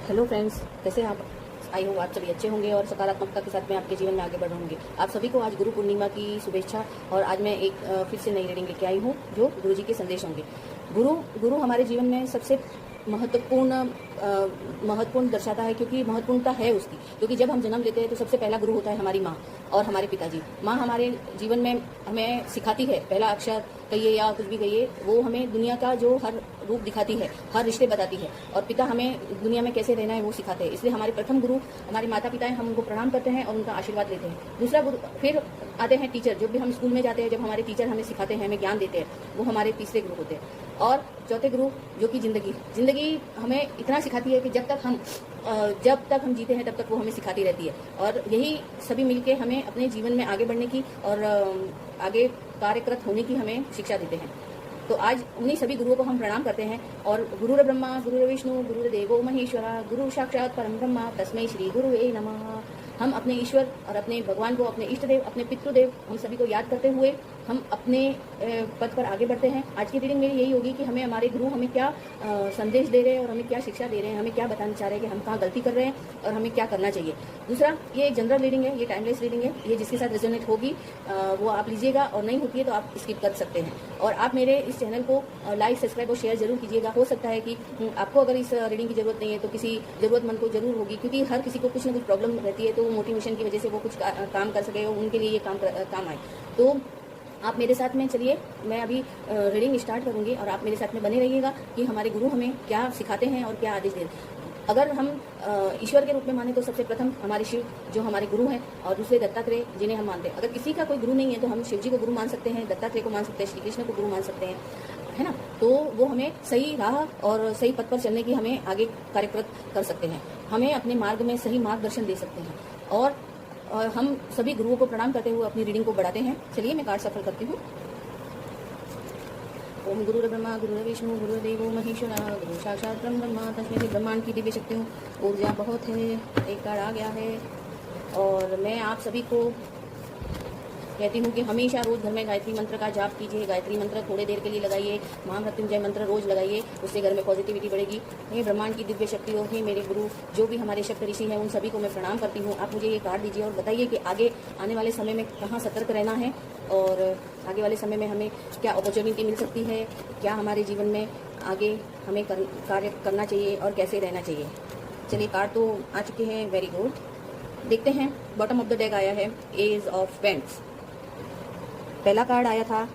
Hello friends, कैसे हैं आप? आई हूँ आप सभी अच्छे होंगे और सकारात्मकता के साथ में आपके जीवन में आगे बढ़ होंगे। आप सभी को आज गुरु पूर्णिमा की शुभेच्छा। और आज मैं एक फिर से नई रीडिंग लेके आई हूँ जो गुरु जी के संदेश होंगे। गुरु गुरु हमारे जीवन में सबसे महत्वपूर्ण दर्शाता है, क्योंकि महत्वपूर्णता है उसकी। क्योंकि जब हम जन्म लेते हैं तो सबसे पहला गुरु होता है हमारी माँ और हमारे पिताजी। माँ हमारे जीवन में हमें सिखाती है, पहला अक्षर कहिए या कुछ भी कहिए, वो हमें दुनिया का जो हर रूप दिखाती है, हर रिश्ते बताती है। और पिता हमें दुनिया में कैसे रहना है वो सिखाते हैं। इसलिए हमारे प्रथम गुरु हमारे माता पिता हैं, हम उनको प्रणाम करते हैं और उनका आशीर्वाद लेते हैं। दूसरा गुरु फिर आते हैं टीचर। जब भी हम स्कूल में जाते हैं, जब हमारे टीचर हमें सिखाते हैं, हमें ज्ञान देते हैं, वो हमारे तीसरे गुरु होते हैं। और चौथे गुरु जो कि जिंदगी हमें इतना सिखाती है कि जब तक हम जीते हैं तब तक वो हमें सिखाती रहती है। और यही सभी मिलके हमें अपने जीवन में आगे बढ़ने की और आगे कार्यरत होने की हमें शिक्षा देते हैं। तो आज उन्हीं सभी गुरुओं को हम प्रणाम करते हैं। और गुरुर ब्रह्मा गुरुर विष्णु गुरुर्देवो महेश्वरा गुरु साक्षात परम ब्रह्मा तस्मै श्री गुरुवे नमः। हम अपने ईश्वर और अपने भगवान को, अपने इष्ट देव, अपने पितृदेव, हम सभी को याद करते हुए हम अपने पथ पर आगे बढ़ते हैं। आज की रीडिंग मेरी यही होगी कि हमें हमारे गुरु हमें क्या संदेश दे रहे हैं और हमें क्या शिक्षा दे रहे हैं, हमें क्या बताना चाह रहे हैं कि हम कहाँ गलती कर रहे हैं और हमें क्या करना चाहिए। दूसरा, ये एक जनरल रीडिंग है, ये टाइमलेस रीडिंग है। ये जिसके साथ रेजोनेट होगी वो आप लीजिएगा, और नहीं होती है तो आप स्किप कर सकते हैं। और आप मेरे इस चैनल को लाइक, सब्सक्राइब और शेयर जरूर कीजिएगा। हो सकता है कि आपको अगर इस रीडिंग की जरूरत नहीं है तो किसी जरूरतमंद को जरूर होगी, क्योंकि हर किसी को कुछ ना कुछ प्रॉब्लम रहती है, तो मोटिवेशन की वजह से वो कुछ काम कर सके, उनके लिए ये काम आए। तो आप मेरे साथ में चलिए, मैं अभी रीडिंग स्टार्ट करूंगी और आप मेरे साथ में बने रहिएगा कि हमारे गुरु हमें क्या सिखाते हैं और क्या आदेश देते हैं। अगर हम ईश्वर के रूप में माने तो सबसे प्रथम हमारे शिव जो हमारे गुरु हैं, और दूसरे दत्तात्रेय जिन्हें हम मानते हैं। अगर किसी का कोई गुरु नहीं है तो हम शिव जी को गुरु मान सकते हैं, दत्तात्रेय को मान सकते हैं, श्री कृष्ण को गुरु मान सकते हैं, है ना। तो वो हमें सही राह और सही पथ पर चलने की हमें आगे कार्यरत कर सकते हैं, हमें अपने मार्ग में सही मार्गदर्शन दे सकते हैं। और हम सभी गुरुओं को प्रणाम करते हुए अपनी रीडिंग को बढ़ाते हैं। चलिए मैं कार्ड सफल करती हूँ। ओम गुरुर ब्रह्मा गुरुर विष्णु गुरुर्देवो महेश्वरा गुरु साक्षात परम ब्रह्मा तस्मै श्री। ब्रह्मांड की दिव्य शक्तियों ऊर्जा बहुत है। एक कार्ड आ गया है और मैं आप सभी को कहती हूँ कि हमेशा रोज घर में गायत्री मंत्र का जाप कीजिए। गायत्री मंत्र थोड़ी देर के लिए लगाइए, महामृत्युंजय मंत्र रोज लगाइए, उससे घर में पॉजिटिविटी बढ़ेगी। ये ब्रह्मांड की दिव्य शक्ति और मेरे गुरु जो भी हमारे शक्त ऋषि हैं, उन सभी को मैं प्रणाम करती हूँ। आप मुझे ये कार्ड दीजिए और बताइए कि आगे आने वाले समय में कहाँ सतर्क रहना है और आगे वाले समय में हमें क्या अपॉर्चुनिटी मिल सकती है, क्या हमारे जीवन में आगे हमें कार्य करना चाहिए और कैसे रहना चाहिए। चलिए, कार्ड तो आ चुके हैं, वेरी गुड। देखते हैं, बॉटम ऑफ द डेक आया है एज ऑफ पेंट्स। पहला कार्ड आया था